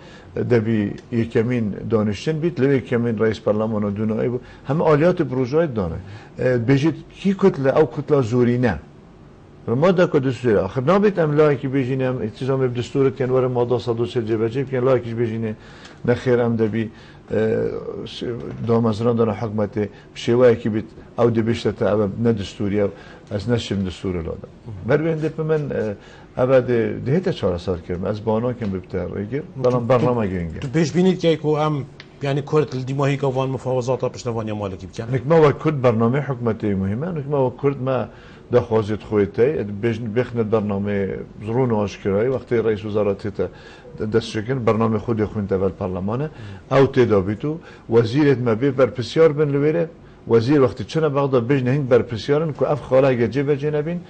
دبی یکمین دانشتن بیت لوی یکمین رئیس پارلمان و دونایی بود همه آلیات پروژه دانه بجید کی کتله او کتله زورینه ماده که دستور آخر نابید ام لایکی بجینه ام اتزام بدستورت کن وره ماده 140 جبجه کن لایکیش بجینه نخیر ام دبی دامزران دارن حکمت بشوایی که بیت او دبیشت تا نه دستوری او از نشم دستور لاده بروی هنده پا من ابد دهیت 4 سال کردم از بانا کم ببتر ریگر دارم برنامه گرینگه تو پیش بینید که ایکو ام يعني كرة الدماهي كوان مفاوضات بشنوانيا مالكي بكان نكما وكرد برنامج حكومتي مهمة نكما وكرد ما دخوازت خويتي بيخند برنامج زرون واشكراي وقت رئيس وزراء تيتا دستشكن برنامج خود يخوين تبع البرلمان او تدابيتو وزيرة ما بي بربسيار بن لويره وزير وقت چنا بغداد بجنه هنگ برپسیارن که اف خاله گجه بجه نبین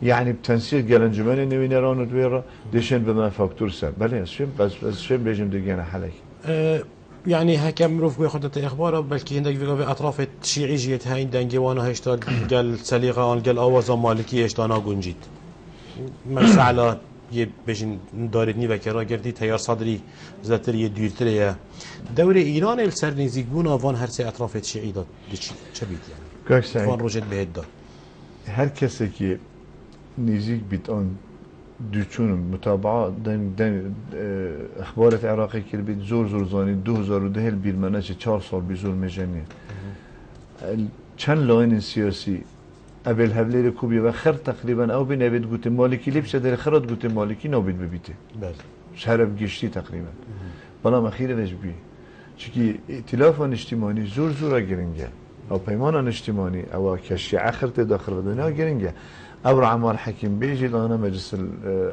يعني بتنسيق جلنجمان نوين رانو دويرا ديشن بما فاكتور سر بله از شم بيجم ديگانا حلق يعني هكم روف بياخد اخبار بلكي عندك في اطراف الشيعي جيت هاي دنجوانا هشتا قال سليغان قال اوازا مالكي هشتانا گنجيت مسعلا بيجن دارتني وكرا گردي تيار صدري زاتر يديرتريا دور ايران السر نزيك بونا وان هر سه اطراف الشيعي داد چه بيت يعني وان روجت بهد داد هر کسی که نزيك بيت آن دوچون متابعه دن اخبارات عراقی که بید زور زانی 2010 بیرمنه 4 سال بیزور میجنی چند لاین سیاسی اول هفلیر کوبی و خر تقریبا او بین اوید گوته مالکی لیبشه در خرات گوته مالکی نابید ببیته بله شرف گشتی تقریبا بلا مخیره وش بی چونکی ائتلاف اجتماعی زور گرنگه او پیمان اجتماعی او کشی اخرت داخل دنیا گرنگه او عمال حکیم بیجید آنها مجلس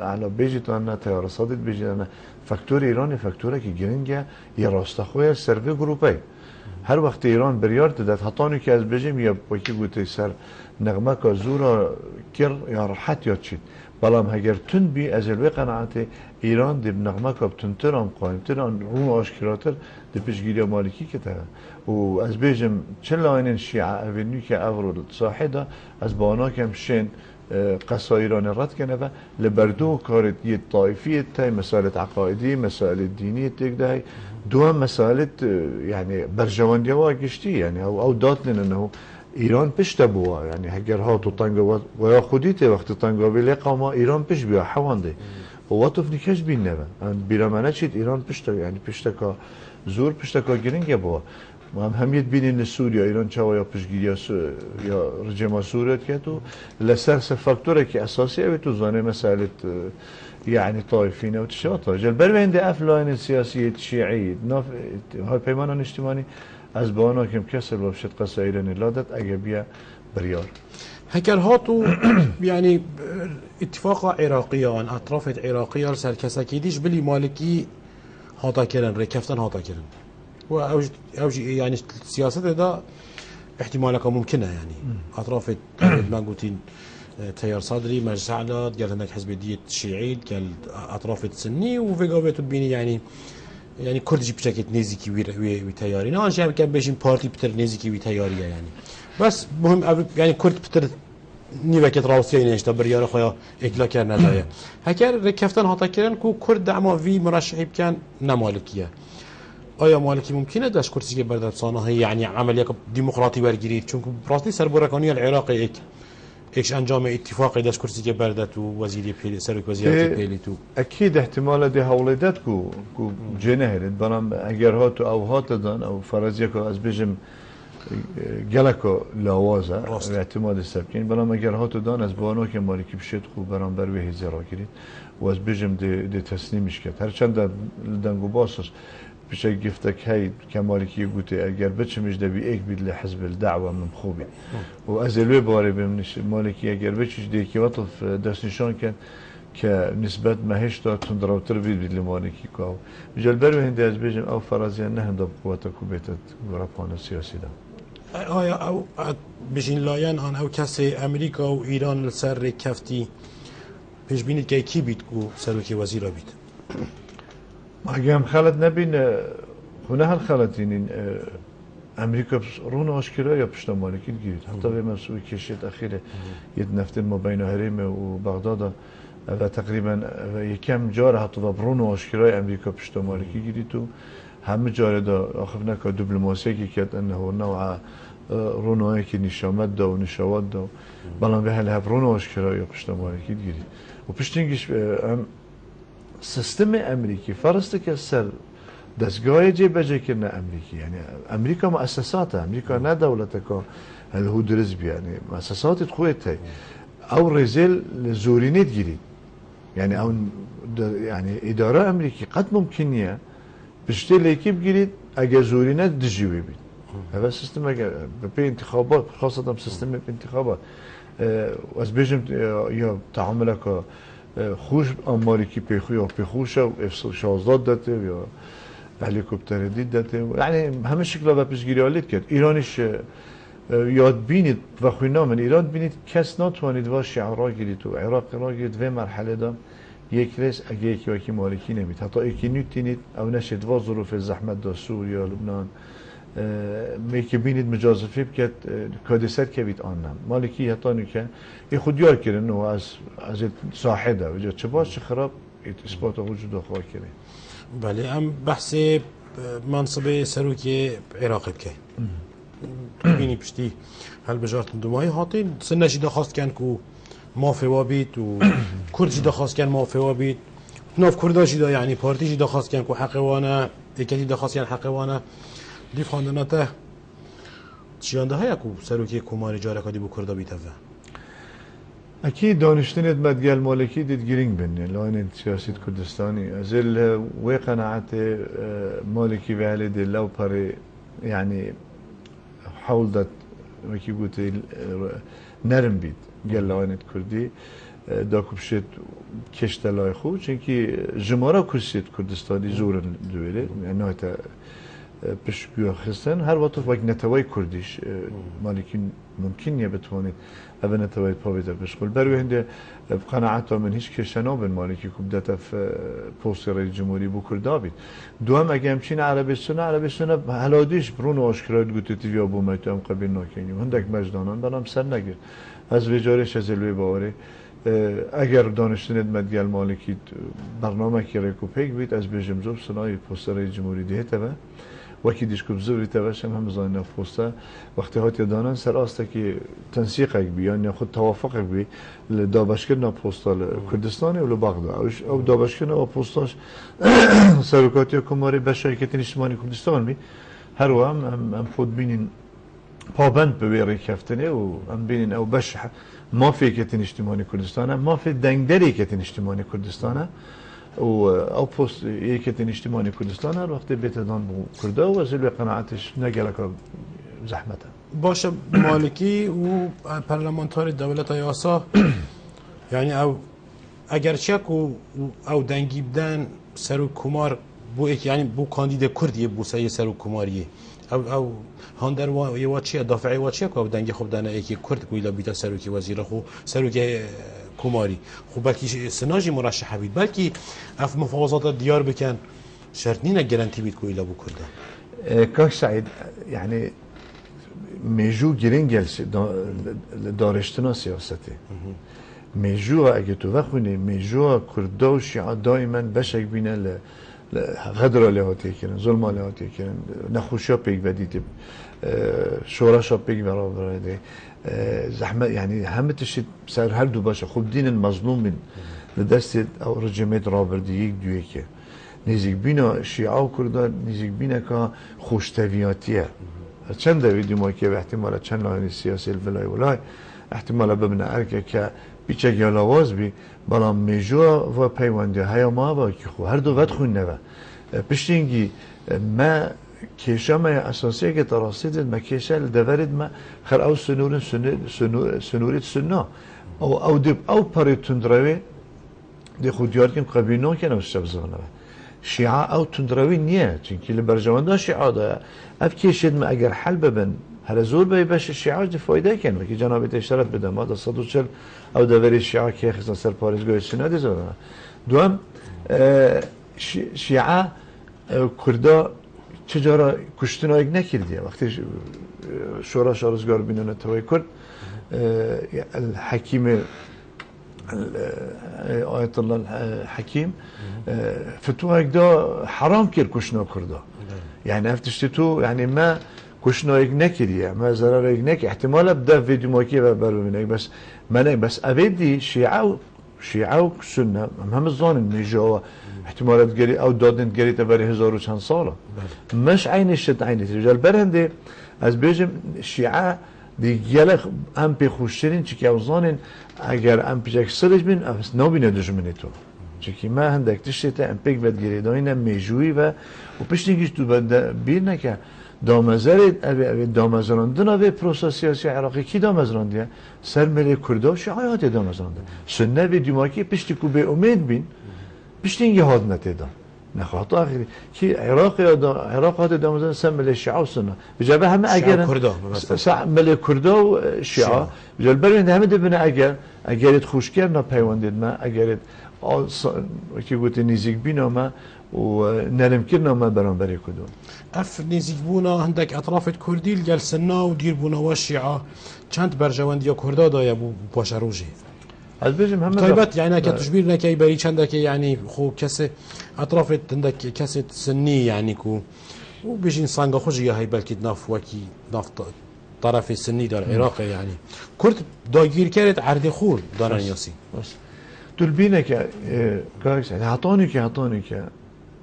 اعلا بیجید آنها تیار صادت بیجید آنها فاکتور ایران فاکتوره که گرنگه یه راستخوی سروی گروپه هر وقت ایران بریار داد حتانی که از بجیم یا باکی گوته سر نغمه که زورا کر یا راحت یاد شید بلام اگر تند بی از الوی قناعت ایران دی نغمه که بتنتر هم قایمتر هم رون آشکراتر دی پیشگیری مالکی که تا و از بجیم چند لاین شیعه اولنی که اورو صاحده از بانا کم شین قصة إيران رد کنه و لبردو کارت یه طائفیه تای مسائل عقائدی مسائل دینی تقدر دو مسائل يعني برجواندی و گشتی يعني او داتن انه ایران پشت بوا يعني اگر ها تو تنگا و یا خودیت وقت تنگا ولی قوما ایران پشت بیا حوانده و واتف نکش بین نه بیرامنه چید ایران پشت يعني پشت کا زور پشت کا گرینگ بوا ما همیت بینین سوریا ایران چاوا یا پشگیری یا رجما سوريا كاتو لساس فاكتورة كي أساسية بتوزانه مسألة يعني طائفين وتشاطر جلبر عند أفلاين السياسية الشيعية ناف هاي بيمان الاجتماعي از بانا كم كسر وبشت قصة إيران لادت أجابية بريار هكر هاتو يعني اتفاق عراقية عن أطراف عراقية سركسكيديش بلي مالكي هاتا كرن ركفتن هاتا كرن وأوج يعني السياسة ده احتمالك ممكنة يعني أطراف ما قلتين تيار صدري مجلس أعلى قال هناك حزب دية الشيعي قال أطراف السني وفي قوبيته تبيني يعني كردجي بشكل نيزكي وتياري أنا شايف كان بيجين بارتي بتر نيزكي وتيارية يعني بس مهم يعني كرد بتر نيفكت راوسية يعني اشتا بريارة خويا إكلا كان نجايا هكذا ركفتن هاتا كرن كو كرد اما في مرشحي كان نمالكية آیا مالکی ممکنه داشت کرسی که برداد صانه يعني عملیه ديمقراطي برگیرید چون براستی سربرکانی العراق ایکش انجام اتفاقی داشت کرسی که برداد و وزیری پیلی سرک وزیرتی پیلی تو اكيد احتمال ده هولدت کو جنهرد برام اگر هات او هات دان او فرضیه که از بجم گلکو لاوازه احتمال سبکین برام اگر هات دان از بانو که مالکی بشید خوب برام بر به زرا گیرید و از بجم ده تسلیمش کرد هرچند دنگو باسش بشه گفتك هاي كمالكي قلت اگر بتشمش دبي ايك بيد لحزب الدعوه من خوبي وازلوي باري بمنش مالكي اگر بتشش دي كي وطف داس نشان كان كنسبه ما هيش تا تندروتر بيد لمالكي كاو جلبر هند از بيجم او فرازيان نهند بقوتك وبيتت غرفان السياسي ده آیا او بشین لاین آن او کسی امریکا و ایران سر کفتی پیش بینید که کی بید کو سروکی وزیر بید اگه خلط نبین هنه هل خلطین امریکا رون آشکرا یا پشت مالکی گیرید حتی به مسئول کشیت اخیره یه نفت ما بین هرم و بغداد و تقریبا یکم جار حتی برون آشکرای امریکا پشت مالکی گیرید و همه جاره دا آخر نکا دیپلماسی که انه نوع رونایی که نشامت دا و نشاوت دا بلان به هل هب رون آشکرای یا پشت مالکی گیرید و پشت اینگیش سیستم امریکی فرض که سر دستگاه جیبجه کردن امریکی یعنی امریکا مؤسسات امریکا نه دولت که الهود رزبی یعنی مؤسسات خویته او رزل زورینیت گیرید یعنی او يعني إدارة أمريكي قد ممكنية بشتي ليكيب جريد أجا زورينات دجيوي بيت هذا سيستم أجا بانتخابات خاصة بسيستم بانتخابات از بيجم يا تعاملك خوش أمريكي بيخوي أو بيخوشة وإفشازات داته يا هليكوبتر ديد داته يعني همه شكله بپیشگیری آلید کرد ایرانیش یاد بینید و خوینا من ایران بینید کس نتوانید و شعرها گیرید و عراق را گیرید و مرحله دا یک ریس اگه یکی مالکی نمید حتی ایکی نیتینید او نشید و ظروف زحمت دا سوریا لبنان میکی بینید مجازفه بکت کادسر که بید آنم مالکی حتی نکه ای خود یار کرن و از ساحده و جا چه باز چه خراب اثبات وجود خواه کرن بله ام بحث منصب سروکی عراق بکن بینی پشتی هل بجارت دمایی هاتین سنشی دخواست کن که مافوا بید و کردشی دخواست کن مافوا بید ناف کرداشی دا یعنی پارتیشی دخواست کن که حقوانه دیکتی دخواست کن حقوانه دی خواندناته چیانده های که سروکی کماری جارکادی بو کرده بیت افه اكيد دانشتنت مدقال مالكي ديت جرينج بن لاين سياسة كردستاني ازل وقناعت مالكي بهالد لو بري يعني حولدت وكي قلت نرم بيت قال لاين كردي داكو بشت كشت لاي خو چونكي جمارا كرسيت كردستاني زور دوله يعني نهاية بشكو خستن هر وقت وقت نتوای کردیش مالکی ممکنیه بتوانید اول نتوای پاویده بشغل بروی هنده قناعت من هیچ کشنا بین مالکی که بدت پوست رئیس جمهوری بو کرده بید دوام اگه همچین عربستان هلادیش برون آشکرایت گوته تیویا بو میتو هم قبیل ناکنیم هندک مجدانان بنام سر نگیر از وجارش از الوی باوره اگر دانشتنت مدگل مالکی برنامه که ریکوپیک بید از بجمزوب سنای پوست رئیس جمهوری دیده و وکی دیشکوب زوری توشم هم زاین پوستا وقتی هات دانن سر آسته که تنسیق بیان یا خود توافق بی دابشکن پوستا کردستانی و بغداد او دابشکن او پوستاش سرکاتی کماری بشری که تنشمانی کردستان بی هر هم خود بینین پابند به ویری کفتنه و هم بینین او بش مافی کتین اجتماعی کردستانه مافی دنگدری کتین اجتماعی کردستانه و او پست یکتین اجتماعی کردستانه وقتی بیتدان بو کرده و از به قناعتش نگله که زحمته باشه مالکی و پارلمانتار دولت آسا یعنی او اگر چک و او دنگی بدن سر کمار بو یعنی بو کاندید کردی بو سه سر کماریه او هاندر و یواچی دافعی واچی که دنگی خوب دانه یکی کرد کویلا بیت سروکی وزیر خو سروکی کماری خب بلکی سناجی مرشح بید بلکی اف مفاوضات دیار بکن شرط نینه گرانتی بید کویلا بو کرده کاک سعید یعنی میجو گرین گلسی دارشتنا سیاسته میجو اگه تو بخونی میجو کردا و شیعه دائما بشک بینه غدر لهاتی کردن ظلم لهاتی کردن نخوشا پیک بدید شوراشا پیک برای زحمت یعنی همه تشید سر هر دو باشه خوب دین مظلوم من لدست او رجمت رابردی یک دویه که نزیک بینا شیعه و کردان نزیک بینا که خوشتویاتیه چند ویدیو ما که به احتمال چند لاین سیاسی ولای احتمال ببینه ارکه که بیچه گلاواز بی بلا میجو و پیونده های ما با که خو هر دو وقت خون نوه پشتینگی ما کیشا ما اساسیه که تراسید ما کیشا لدورد ما خر او سنورید سنا او دب او پاری تندروی دی خود یار کن قبیلون کنه و شبزانه شیعه او تندروی نیه چونکی لبرجوانده شیعه داره اف کیشید ما اگر حل ببن هر زور باشه شیعه دی فایده کنه که جنابیت اشتراط بده ما 140 او دوری شیعه که خصوصا سر پارزگاه سنا دی زوره دوام شیعه کردا چجورا کشتن یک نکردیه وقتی شورا شارزگار بینن توی کرد الحکیم آیت الله الحکیم فتوى یک دا حرام کرد کشنا کردا یعنی افتشتی تو یعنی ما کشنا یک نکردیه ما ضرر یک نکرد احتمالا بده ویدیو ماکی و برای بس من بس اویدی شیعه و سنه هم زانن میجا احتمالات گری او دادن گری تبری 1000 و چند ساله مش عینش شد عینش رجال برنده از بیجم شیعه دیگه هم پی خوشترین چی که اوزانن اگر هم پیچک سرش بین افس نبینه دشمنی تو چی ما هندک تشته ام پیک بد گری داینه میجوی و پشتینگیش تو بد بیر نکه دامزراندن اوی پروسه سیاسی عراقی کی دامزراندیه سر ملی کردا و شیعیات دامزرانده سنه وی دیماکی پشتی کو به امید بین پشتینگی هاد نتیدان نخواهد آخری کی عراق هات دامزران سر ملی شیعه و سنه بجابه همه اگر ملی کردا و شیعه بجال برین همه دبنه اگرت خوشگر نا پیوندید ما اگرت که گوته نیزیک بینا ما و نرم کرنا ما برانبری کدوم اف نزیک بونا هندک اطراف کردی لگل سنا و دیر بونا و شیعه چند برجواندی کردا دایا بو باش روجی از بیشتر همه طيبات يعني که تشبیر نکی بری چند که یعنی خو کسی اطراف هندک کسی سنی یعنی کو و بیشین سانگا خوشی های بلکه ناف وکی ناف طرف سنی در عراق یعنی کرد داگیر کرد عرض خور دارن یاسی دول بینه که کارش هاتانی که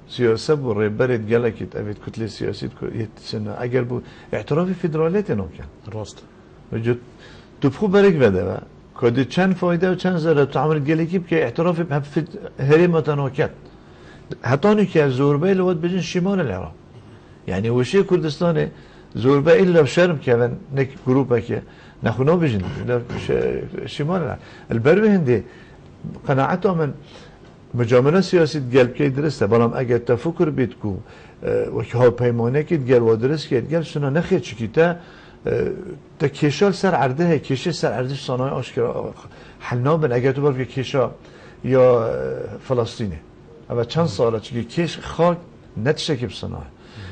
سیاست بو ریبرت گلکت اوید کتله سیاسی سنه اگر بو اعتراف فدرالیت نمکن راست وجود تبخو برک بده و کدی چند فایده و چند ضرر تو عمل گلکی که اعتراف هری متناکت هاتانی که زوربه لود بجن شمال العراق یعنی وشی کردستان زوربه الا شرم که و نک گروپه که نخونا بجن شمال العراق البربه هندی قناعته من مجامله سیاسی قلب که درسته بلام اگر تفکر بید کو و که ها پیمانه که گل و درست که گل سنا نخیر چکی تا کشال سر عرضه کشه سر عرضه صنایع آشکار حل بن اگر تو بر کشا یا فلسطینه اما چند ساله چکی کش خاک نتشه که بصنایع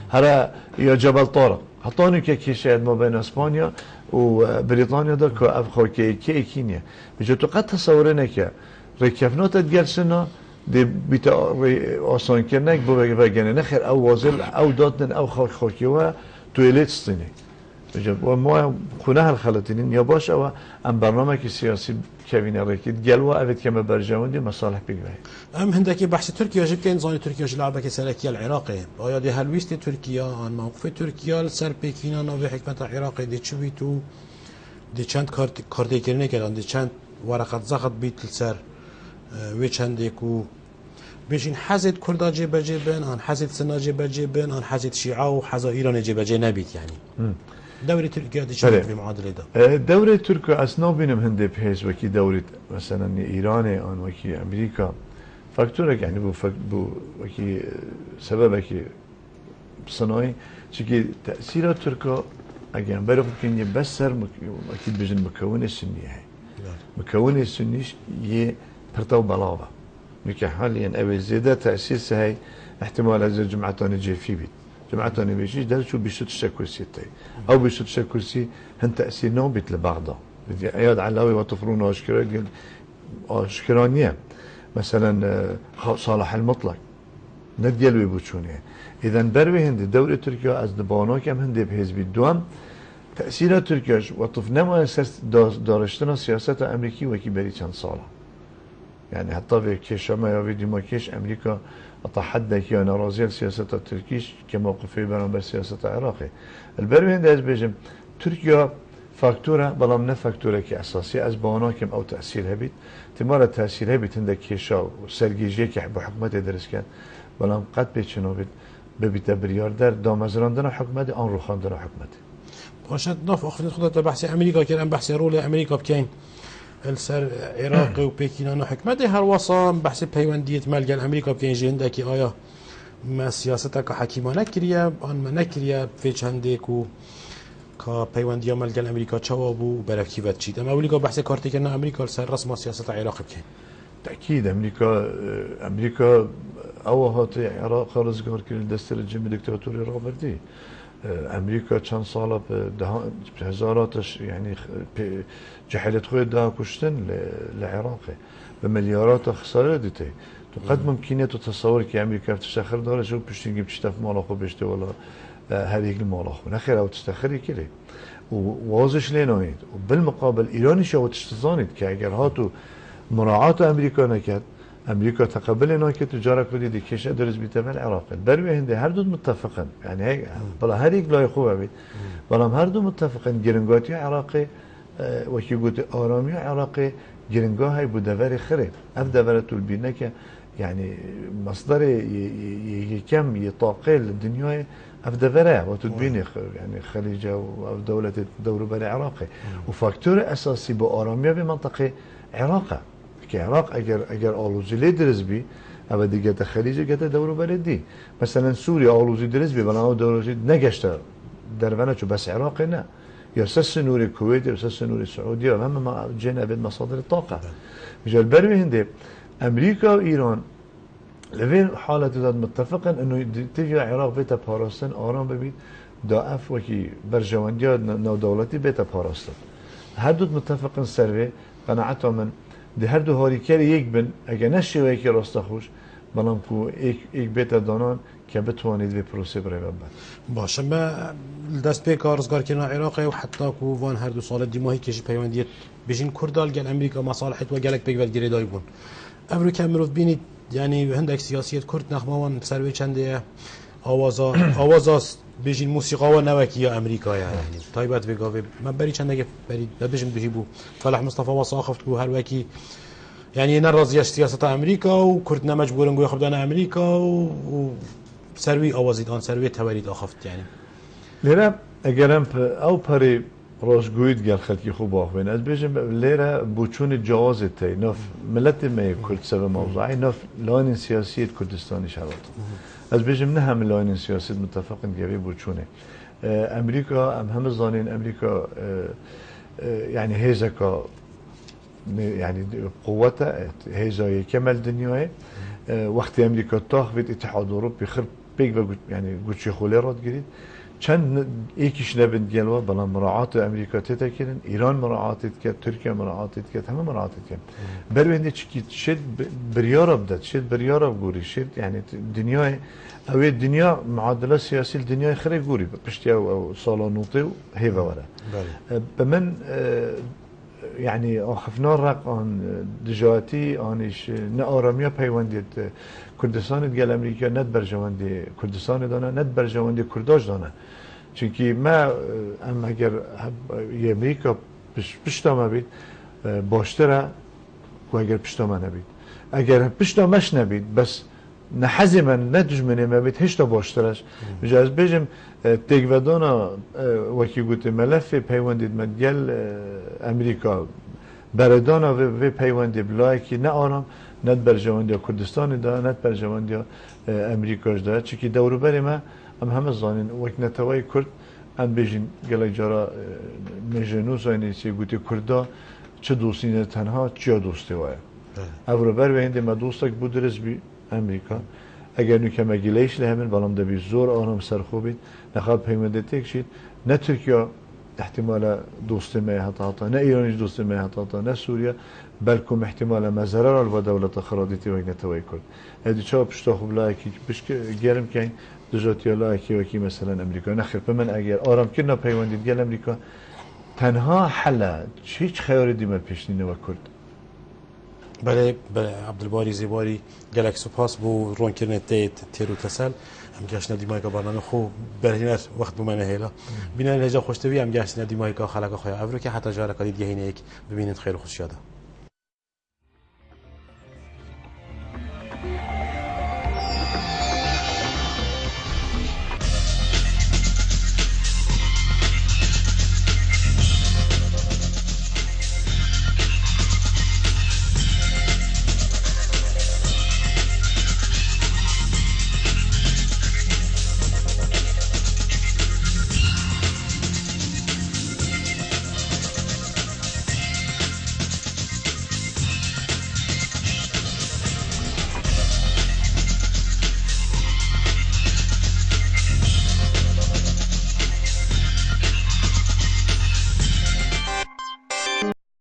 هر یا جبل طارق حتانی که کشه ما بین اسپانیا و بریتانیا دار که اف خاکی که اکینیه بجا تو قد تصوره نکه رکفنات گل سنا دی بیت آسان کردن بو بگنه نخیر او واضل او دادن او خاکی و تویلیت استینه و ما خونه الخلطين يا باش او ام برنامج سياسي كابين ركيد جلوا افت كما برجوندي مصالح بيجي ام هندکی بحث ترکیه جب کن زانی ترکیه جلعبه که سرکی العراقه آیا ده هلویست ترکیه آن موقف ترکیه سر پیکینا نوی حکمت العراقه دی چوی تو دی چند کارتی کرنه کردن دی چند ورقت زخط بیت سر و چند کو بيجين حزت كردا جيبه جيبن ان حزت سنا جيبه جيبن ان حزت شيعة وحزا ايران جيبه جي نبيت يعني دوري تركيا دي شنو في معادله ده دوري تركيا اسنو بينهم هندي بحيث وكي دوري مثلا ايران ان وكي امريكا فاكتورك يعني بو وكي سببك صناعي شكي تاثير تركيا اجان برغم كان يبسر اكيد بيجن مكون السني هي مكون السني ي برتو بلاوه ميكي حاليا أبي زيادة تأسيس هاي احتمال هذا جمعتان جي في بيت جمعتان بيجي ده شو بيشوت الشكرسي تاي أو بيشوت الشكرسي هن تأثير نوع بيت لبعضه بدي أياد علاوي وطفرون أشكرانية مثلا صالح المطلق نديل ويبوتشونيه إذا بروي هندي دولة تركيا از دبانو كم هندي بحزب الدوام تأثير تركيا وطف نما أساس دارشتنا سياسة أمريكي وكي بري چند صالح يعني حتى في كيش ما يوفي دي ما كيش أمريكا أتحدى كي أنا راضي سياسة التركيش كموقفي برنامج سياسة العراقي البروين ده بيجم تركيا فاكتورة بلام نه فاكتورة كأساسية از بانا كم أو تأثير هبيت تمارا تأثير هبيت عندك كيشا وسرجيجية كحب حكومة درس كان بلام قد بيتشنو بيت ببيت بريار در دامزران دنا حكومة آن روخان دنا حكومة باشد ناف آخرین خودت بحث أمريكا كان بحث رول أمريكا بكين السر عراقي وبيكينا حكمت هر وصام بحث پیوندیه ملگل امریکا که اینجا هنده که آیا ما سیاستك حکیمانه کریه آن ما نکریه في چنده کو که پیوندیه ملگل امریکا چوابو برفکی ود چید اما اولی که بحث کارتی کنه امریکا السر رسم سیاست عراق بکن تأكيد أمريكا أوهات العراق خارزقار كل دستور الجيم دكتاتوري رابردي امریکا چند سال به هزاراتش يعني جحلت خوی ده کشتن لعراق به میلیارات خساره دیته تو قد ممکنه تو تصور که امریکا تستخر داره شو پشتینگی بتشتف مالا خو بشته ولا هر یک مالا خو نخیر او تستخری کلی و واضح لینوید و بالمقابل ایرانی شو تستزانید که اگر هاتو مراعات امریکا نکرد امریکا تقبل اینا که تجارت کنید دیکش درست بیتم العراق بروی هنده هر دو متفقن يعني هيك بلا هر یک لای خوبه بید بلا هر دو متفقن گرنگاتی عراقی وكي قلت آرامي عراقي جرنجاه هاي بدفار خرب اف دفرت البينا که يعني مصدر يكم يطاقل الدنيا اف دفره وتدبيني يعني خليجه او دولة دور بر عراقي وفاكتور اساسي بآرامية بمنطقة عراق كعراق اگر آلوزي لي درس بي او دیگه خلیج گته دور بلدی مثلا سوریا آلوزی درس بي بنا دولوزي نگشته درونه چو بس عراق نه یا سس نور الكويت یا سس نور السعوديه وهم ما جينا بمصادر الطاقه مجال بروي هندي امريكا وايران لفين حالة داد متفقا انه تيجي العراق بيتا باراستن آرام ببيت داعف وكي برجوانديا نو دولتي بيتا باراستن هر دو متفقا سروي قناعتهم من دي هر دو هاريكاري يك بن اگه نشي ويكي راستخوش بلام كو ایک بيتا دانان که بتوانید به پروسه برای ببرد. باشه ما دست به کارزگار کردن عراق و حتی کو وان هر دو سال دیماهی کشی پیوندیت بجین کردال گل امریکا مصالحت و گلک بگول گیری دای بون. امریکا مروف بینید یعنی هندک سیاسیت کرد نخماوان سروی چنده آوازاست بجین موسیقی و نوکی امریکا یعنی تایبت بگاوه ما بری چنده بری بجین بجیبو فلاح مصطفى وصاخفت کو هر وکی يعني نرازيش سياسة أمريكا وكردنا مجبورين نقول خدنا أمريكا سروي أوازيدان سروي تواريد أخفت يعني. ليرة أجرم أو بري راشجويد قال خلكي خوب أخوين از بيجم ليرة بوچون الجواز تاي نف ملت ما يكرد سبب موضوعي نف لاين سياسية كردستاني شرط از بيجم نهم لاين سياسية متفقين جابي بوچونه أمريكا هم زانين أمريكا يعني هيزكا يعني قوته هي كمال دنياه وقت امريكا تاخذ اتحاد اوروبي خرب بيك يعني قلت شي خولي راد جديد چند یکیش نبند گلوا بلا مراعات امریکا تکردن ایران مراعات کرد ترکیه مراعات کرد همه مراعات کرد بروینده چی شد بریارب داد شد بریارب گوری شد یعنی دنیای اوی دنیا معادله سیاسی دنیای خیلی گوری پشتی او سالانوتی و هیوا وره به من يعني خفنا رق عن دجاتي عنيش نآراميا پیوندید کردستان ديال امريكا ند برجواندي كردستان دانا ند برجواندي كرداش دانا چونكي ما ام اگر امريكا پشتا ما بید باشتره و اگر پشتا ما نبید اگر پشتا مش نبید بس نحزی من ندجمنه ما بید هشتا باشترش بجاز بجم تیگودانا وکی گوته ملف پیوندید مدیل امریکا بردانا و پیوندی بلای که نه آرام ند برجواندی کردستان دا ند برجواندی امریکاش دا چی که دورو بری ما همه زانین وقت نتوای کرد ام بیشین گلک جارا مجنون زانی سی گوته کردا چه دوستینه تنها چیا دوستی وای اورو بر و هنده ما دوستک بودرز بی امریکا اگر نکمه گلیش لهمن بالام دبی زور آنهم سرخوبید نخواد پیمنده تکشید نه ترکیه احتمال دوست ما هتعطى نه ایرانیش دوست ما هتعطى نه سوریا بلکم احتمال مزرر و دولت خرادیتی و نتوای کرد هدی چه پشت خوب لایکی بش گرم کن دجاتی لایکی و کی مثلا امریکا نخیر به من اگر آرام کردن پیوندید گل امریکا تنها حل هیچ خیاری دیمه پیشنینه و کرد بله عبدالباری زیباری گلک سپاس بو رون کردن تیرو تسل ام گشتن دیمای که برنامه خوب برهنر وقت بمنه هیلا بینن لجا خوشتوی ام گشتن دیمای که خلق خواه افرو که حتی جارا کدید یهینه یک ببینید خیر و خوشیاده